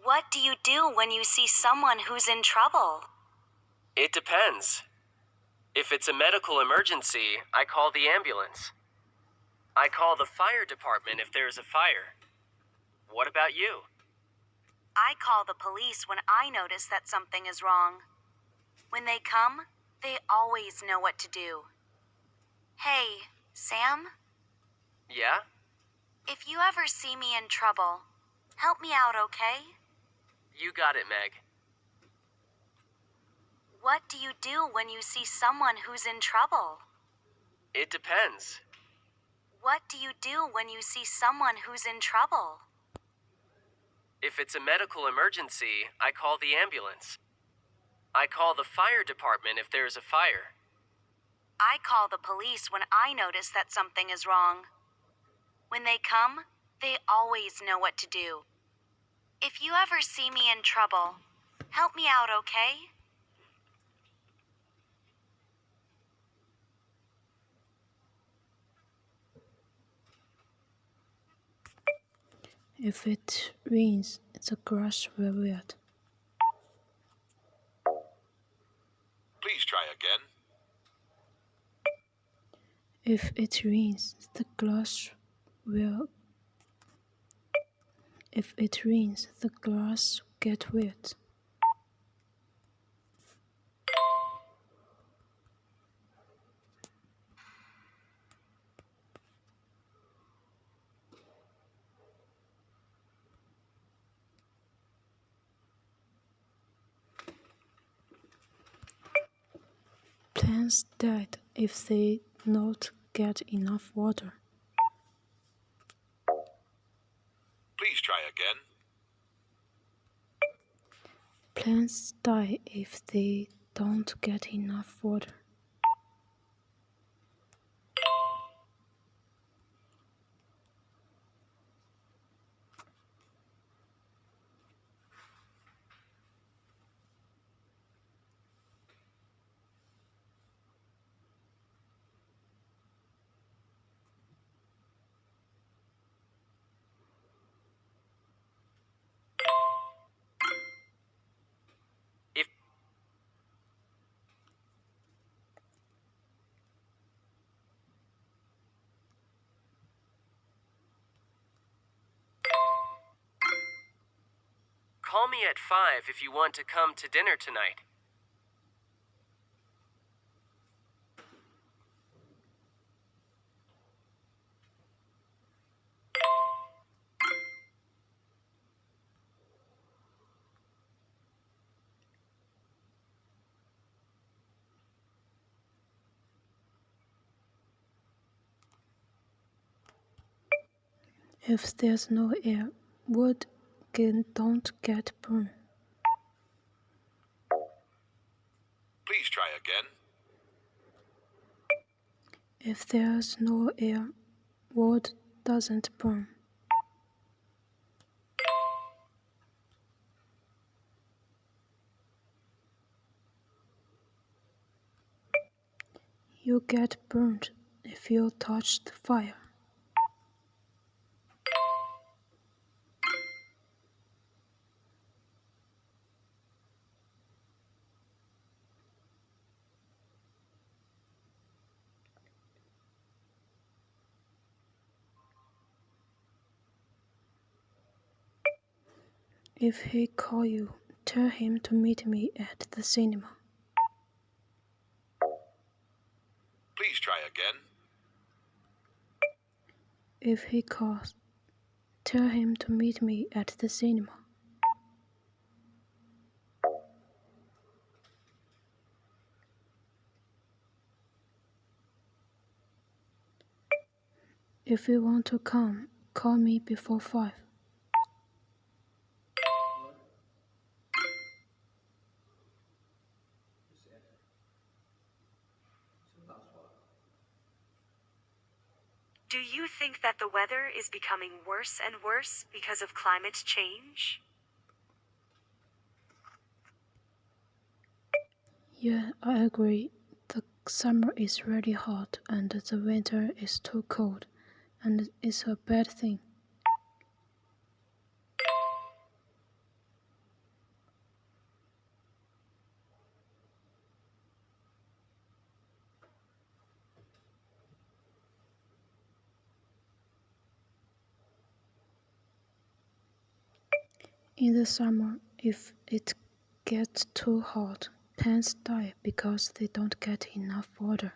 What do you do when you see someone who's in trouble? It depends. If it's a medical emergency, I call the ambulance. I call the fire department if there's a fire. What about you? I call the police when I notice that something is wrong. When they come, they always know what to do. Hey, Sam? Yeah? If you ever see me in trouble, help me out, okay? You got it, Meg. What do you do when you see someone who's in trouble? It depends. What do you do when you see someone who's in trouble? If it's a medical emergency, I call the ambulance. I call the fire department if there's a fire. I call the police when I notice that something is wrong. When they come, they always know what to do. If you ever see me in trouble, help me out, okay? If it rains, the grass will wet. Please try again. If it rains, the grass will. If it rains, the grass get wet. Plants died if they not get enough water. Please try again. Plants die if they don't get enough water. If Call me at 5 if you want to come to dinner tonight. If there's no air, wood don't get burned. Please try again. If there's no air, wood doesn't burn. You get burned if you touch the fire. If he call you, tell him to meet me at the cinema. Please try again. If he calls, tell him to meet me at the cinema. If you want to come, call me before 5. Do you think that the weather is becoming worse and worse because of climate change? Yeah, I agree. The summer is really hot and the winter is too cold, and it's a bad thing. In the summer, if it gets too hot, plants die because they don't get enough water.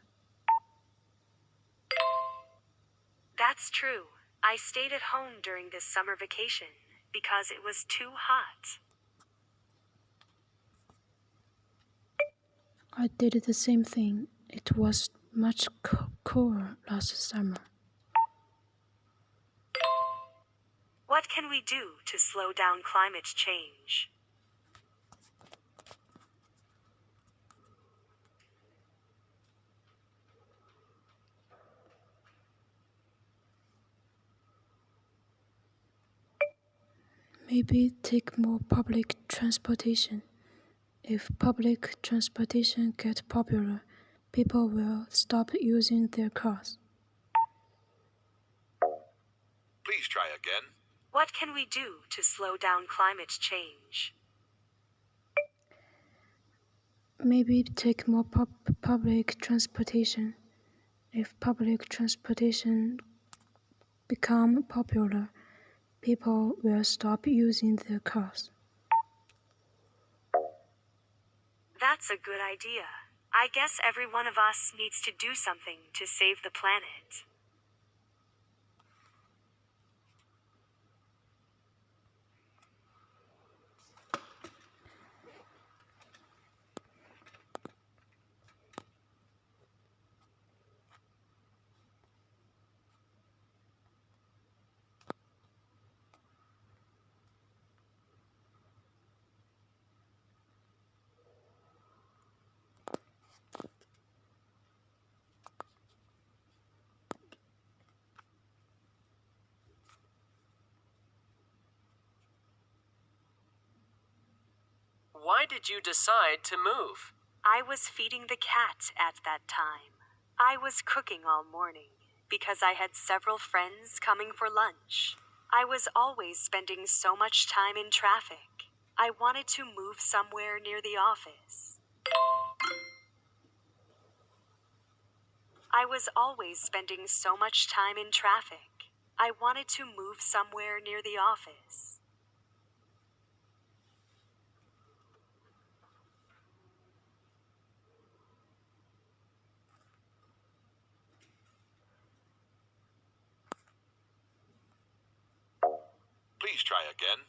That's true. I stayed at home during this summer vacation because it was too hot. I did the same thing. It was much cooler last summer. What can we do to slow down climate change? Maybe take more public transportation. If public transportation gets popular, people will stop using their cars. Please try again. What can we do to slow down climate change? Maybe take more public transportation. If public transportation become popular, people will stop using their cars. That's a good idea. I guess every one of us needs to do something to save the planet. Why did you decide to move? I was feeding the cat at that time. I was cooking all morning because I had several friends coming for lunch. I was always spending so much time in traffic. I wanted to move somewhere near the office. I was always spending so much time in traffic. I wanted to move somewhere near the office. Please try again.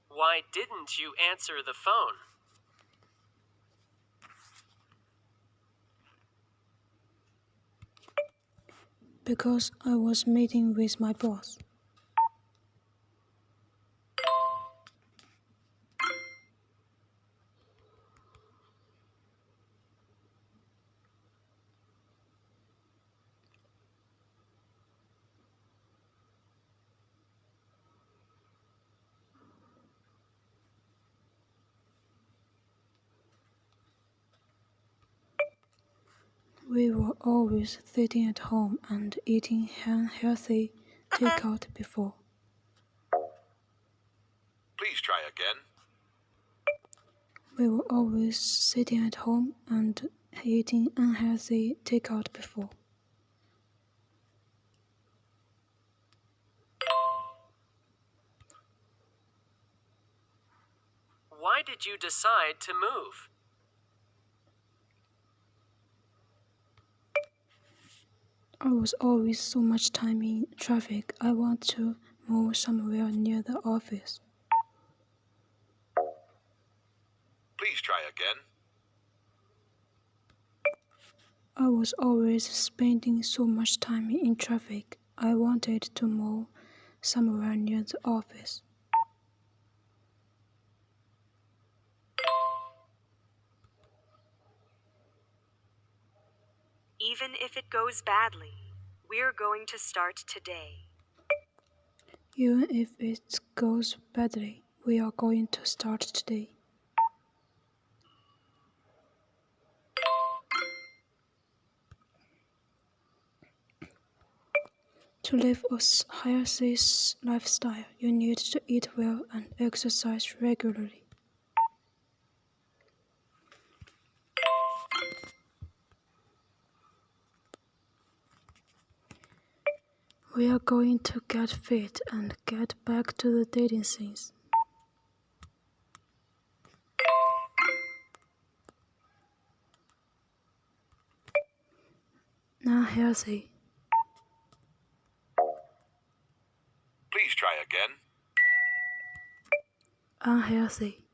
Why didn't you answer the phone? Because I was meeting with my boss. We were always sitting at home and eating unhealthy takeout before. Please try again. We were always sitting at home and eating unhealthy takeout before. Why did you decide to move? I was always so much time in traffic. I want to move somewhere near the office. Please try again. I was always spending so much time in traffic. I wanted to move somewhere near the office. Even if it goes badly, we're going to start today. Even if it goes badly, we are going to start today. To live a healthy lifestyle, you need to eat well and exercise regularly. We are going to get fit and get back to the dating scenes. Not healthy. Please try again. Unhealthy.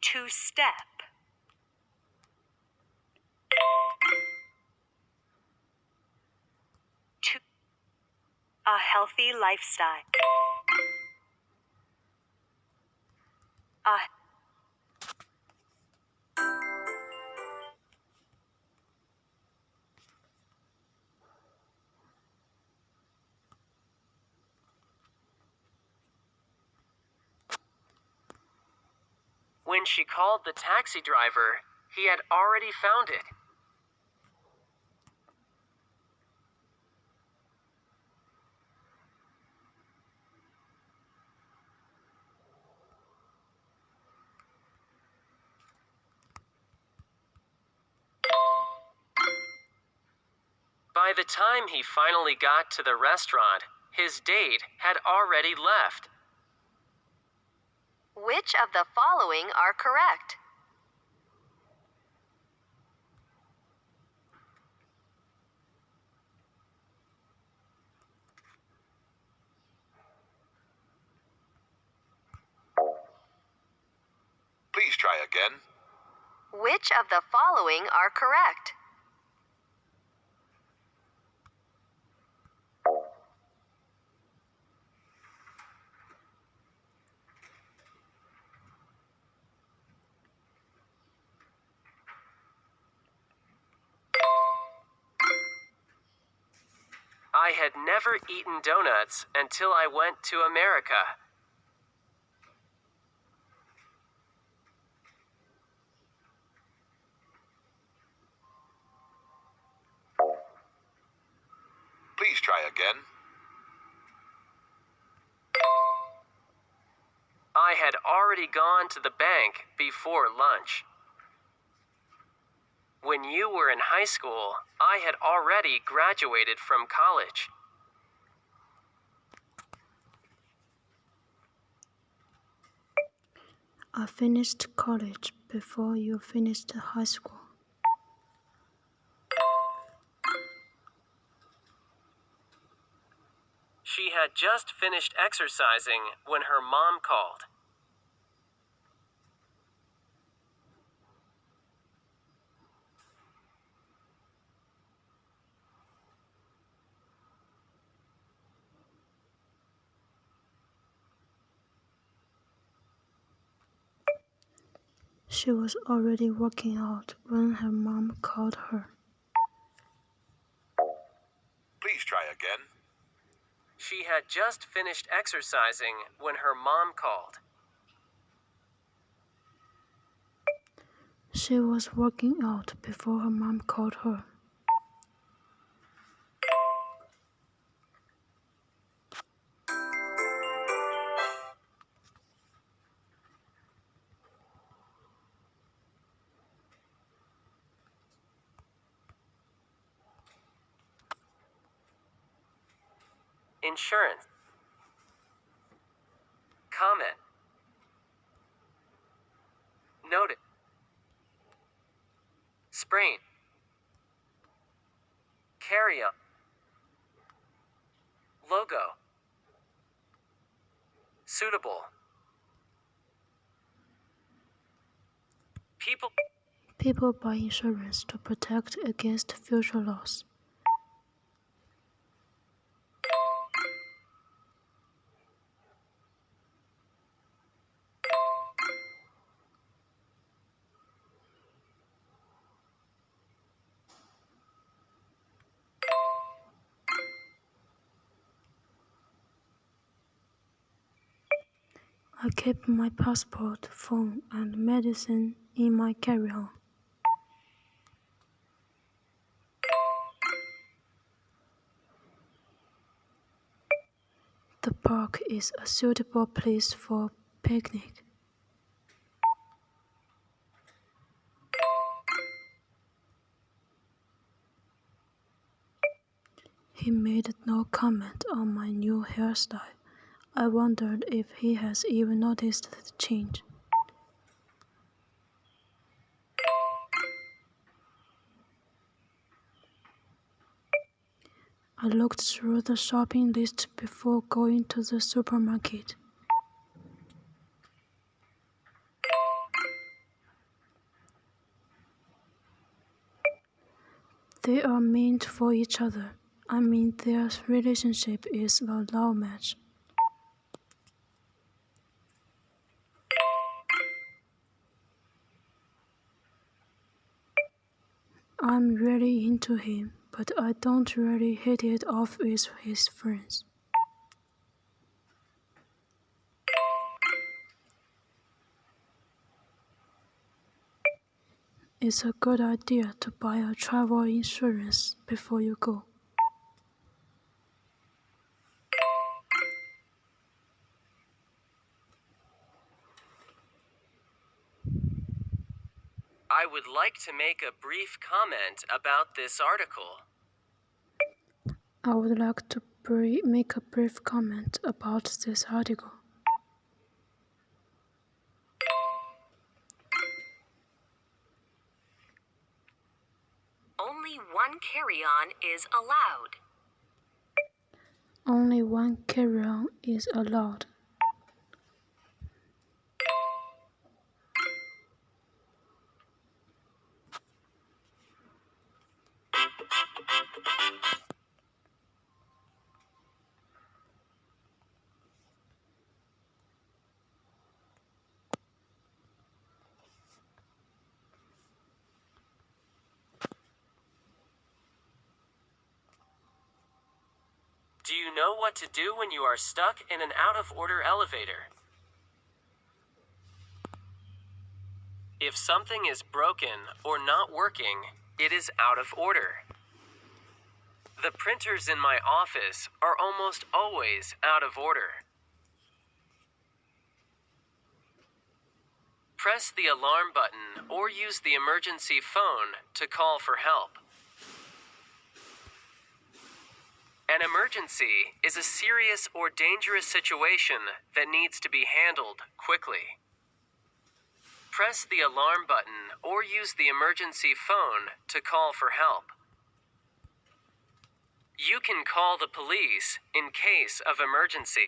Two-step. A healthy lifestyle. When she called the taxi driver, he had already found it. By the time he finally got to the restaurant, his date had already left. Which of the following are correct? Please try again. Which of the following are correct? I had never eaten donuts until I went to America. Please try again. I had already gone to the bank before lunch. When you were in high school, I had already graduated from college. I finished college before you finished high school. She had just finished exercising when her mom called. She was already working out when her mom called her. Please try again. She had just finished exercising when her mom called. She was working out before her mom called her. Insurance. Comment. Noted. Sprain. Carry on. Logo. Suitable. People buy insurance to protect against future loss. I keep my passport, phone, and medicine in my carry-on. The park is a suitable place for picnic. He made no comment on my new hairstyle. I wondered if he has even noticed the change. I looked through the shopping list before going to the supermarket. They are meant for each other. I mean, their relationship is a love match. I'm really into him, but I don't really hit it off with his friends. It's a good idea to buy a travel insurance before you go. I would like to make a brief comment about this article. I would like to make a brief comment about this article. Only one carry-on is allowed. Only one carry-on is allowed. Do you know what to do when you are stuck in an out-of-order elevator? If something is broken or not working, it is out of order. The printers in my office are almost always out of order. Press the alarm button or use the emergency phone to call for help. An emergency is a serious or dangerous situation that needs to be handled quickly. Press the alarm button or use the emergency phone to call for help. You can call the police in case of emergency.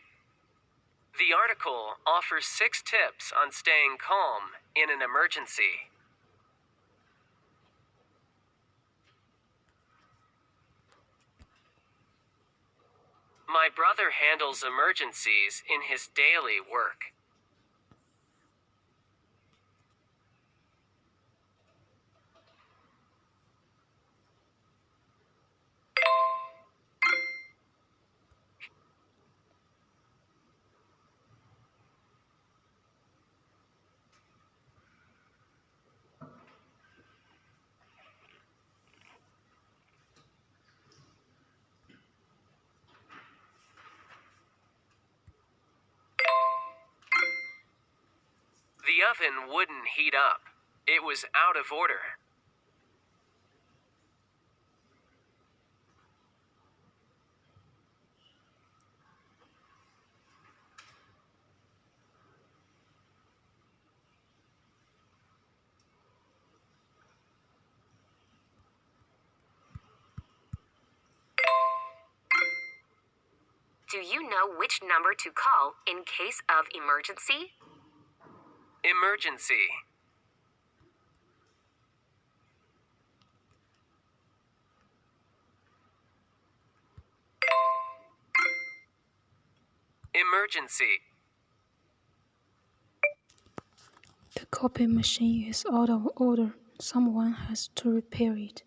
The article offers 6 tips on staying calm in an emergency. My brother handles emergencies in his daily work. The oven wouldn't heat up. It was out of order. Do you know which number to call in case of emergency? Emergency. Emergency. The copy machine is out of order. Someone has to repair it.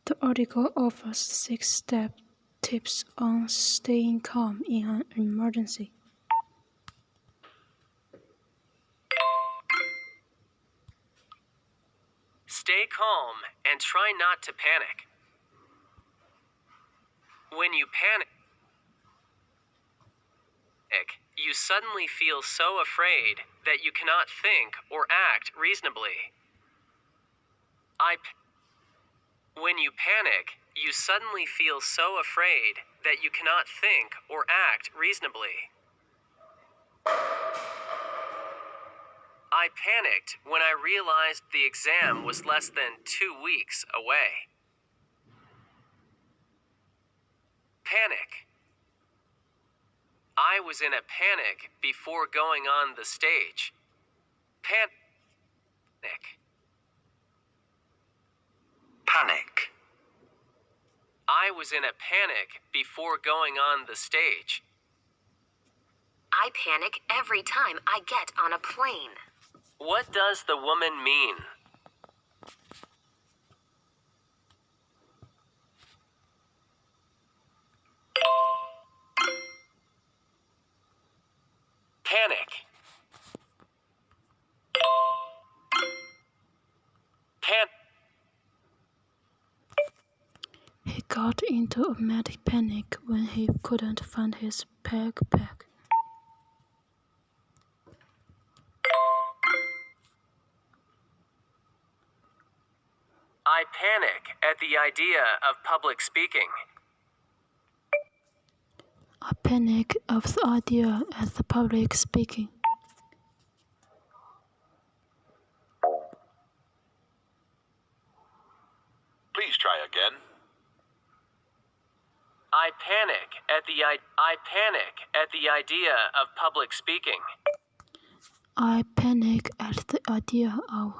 The article offers 6-step tips on staying calm in an emergency. Stay calm and try not to panic. When you panic, you suddenly feel so afraid that you cannot think or act reasonably. When you panic, you suddenly feel so afraid that you cannot think or act reasonably. I panicked when I realized the exam was less than 2 weeks away. Panic. I was in a panic before going on the stage. Panic. Panic. I was in a panic before going on the stage. I panic every time I get on a plane. What does the woman mean? Panic. He got into a mad panic when he couldn't find his backpack. I panic at the idea of public speaking. I panic of the idea at the public speaking. Please try again. I panic at the idea of public speaking. I panic at the idea of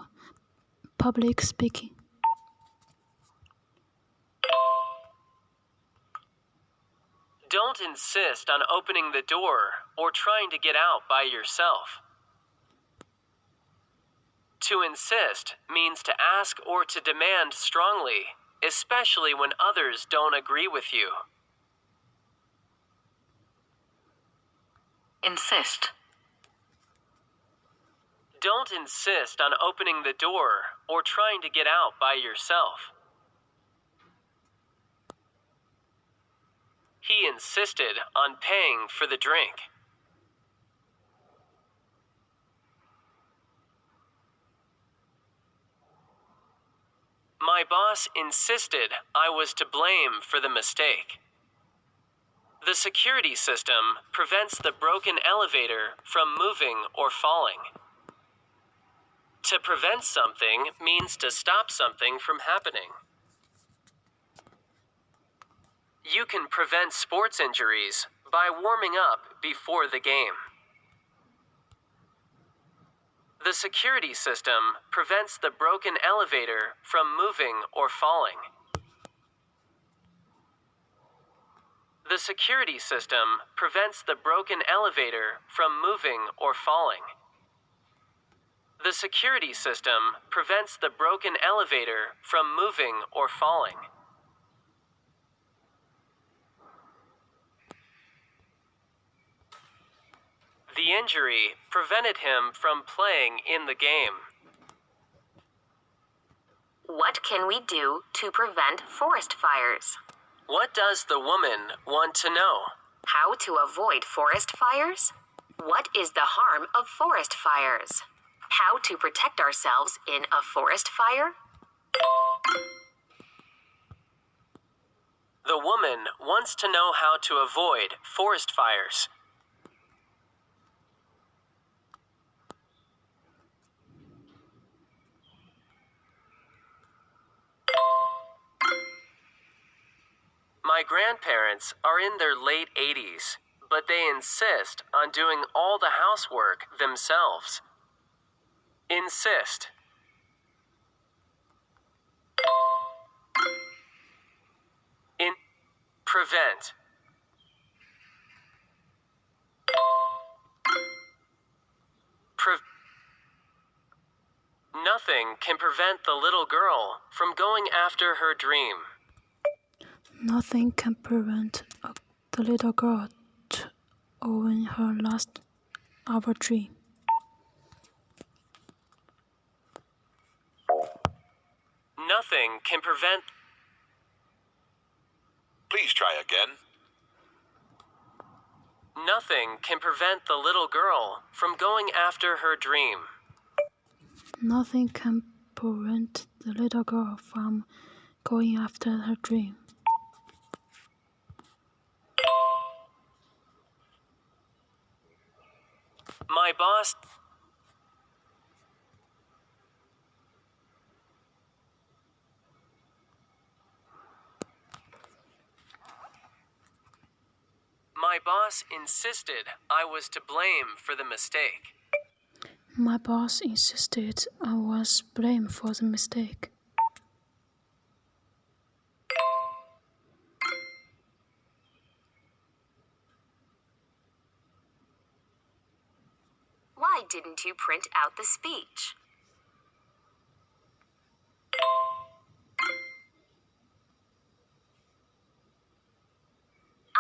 public speaking. Don't insist on opening the door or trying to get out by yourself. To insist means to ask or to demand strongly, especially when others don't agree with you. Insist. Don't insist on opening the door or trying to get out by yourself. He insisted on paying for the drink. My boss insisted I was to blame for the mistake. The security system prevents the broken elevator from moving or falling. To prevent something means to stop something from happening. You can prevent sports injuries by warming up before the game. The security system prevents the broken elevator from moving or falling. The security system prevents the broken elevator from moving or falling. The security system prevents the broken elevator from moving or falling. The injury prevented him from playing in the game. What can we do to prevent forest fires? What does the woman want to know? How to avoid forest fires? What is the harm of forest fires? How to protect ourselves in a forest fire? The woman wants to know how to avoid forest fires. My grandparents are in their late 80s, but they insist on doing all the housework themselves. Insist. Prevent. Nothing can prevent the little girl from going after her dream. Nothing can prevent the little girl to own her last hour dream. Nothing can prevent. Please try again. Nothing can prevent the little girl from going after her dream. Nothing can prevent the little girl from going after her dream. My boss insisted I was to blame for the mistake. My boss insisted I was blamed for the mistake. Why didn't you print out the speech?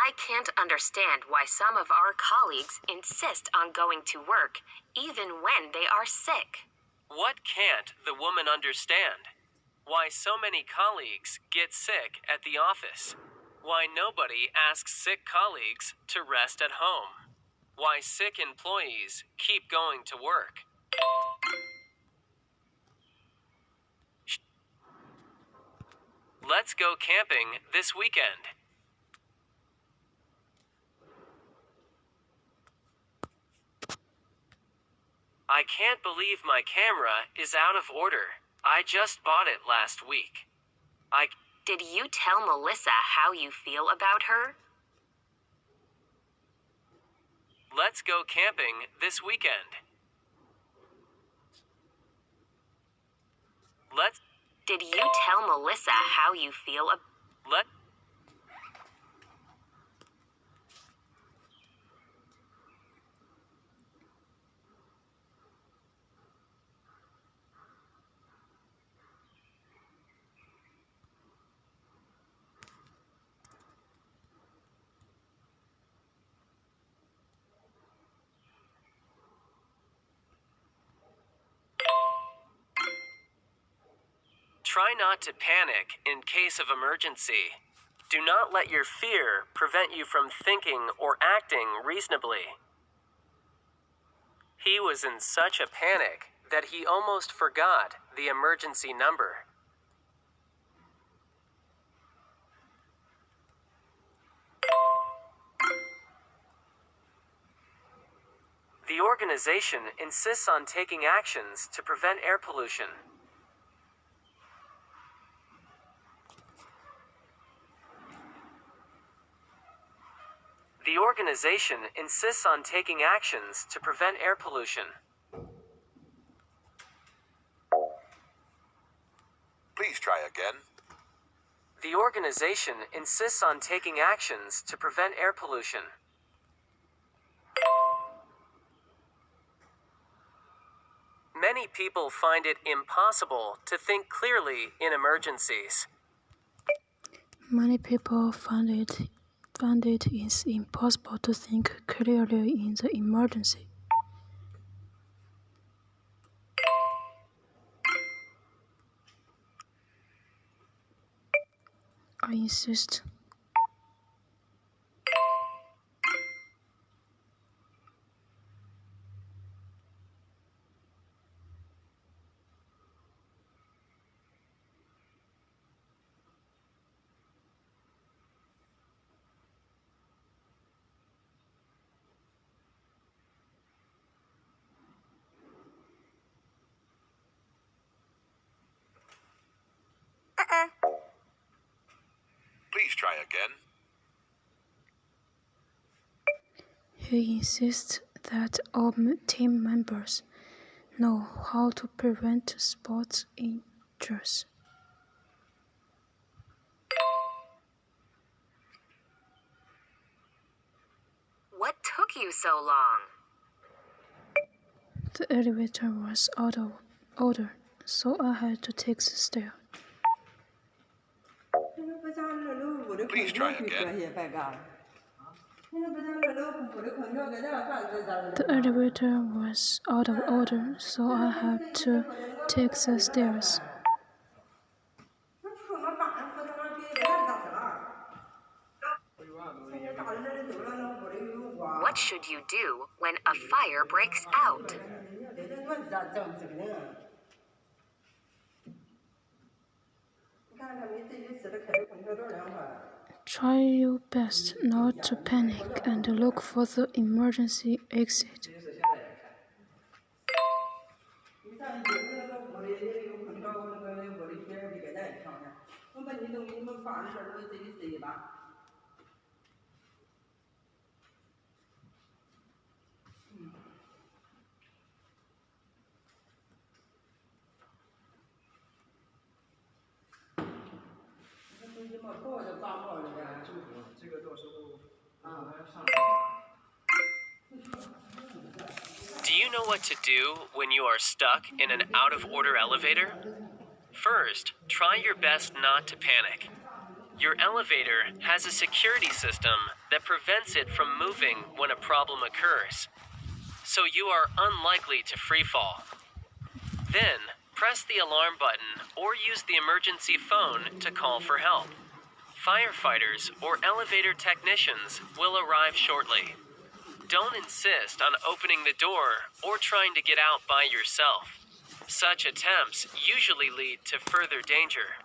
I can't understand why some of our colleagues insist on going to work even when they are sick. What can't the woman understand? Why so many colleagues get sick at the office? Why nobody asks sick colleagues to rest at home? Why sick employees keep going to work? Let's go camping this weekend. I can't believe my camera is out of order. I just bought it last week. Did you tell Melissa how you feel about her? Let's go camping this weekend. Did you tell Melissa how you feel Let Try not to panic in case of emergency. Do not let your fear prevent you from thinking or acting reasonably. He was in such a panic that he almost forgot the emergency number. The organization insists on taking actions to prevent air pollution. The organization insists on taking actions to prevent air pollution. Please try again. The organization insists on taking actions to prevent air pollution. Many people find it impossible to think clearly in emergencies. Many people find it is impossible to think clearly in the emergency. I insist. Please try again. He insists that all team members know how to prevent sports injuries. What took you so long? The elevator was out of order, so I had to take the stairs. Please try again. The elevator was out of order, so I had to take the stairs. What should you do when a fire breaks out? Try your best not to panic and look for the emergency exit. Do you know what to do when you are stuck in an out-of-order elevator? First, try your best not to panic. Your elevator has a security system that prevents it from moving when a problem occurs, so you are unlikely to freefall. Then, press the alarm button or use the emergency phone to call for help. Firefighters or elevator technicians will arrive shortly. Don't insist on opening the door or trying to get out by yourself. Such attempts usually lead to further danger.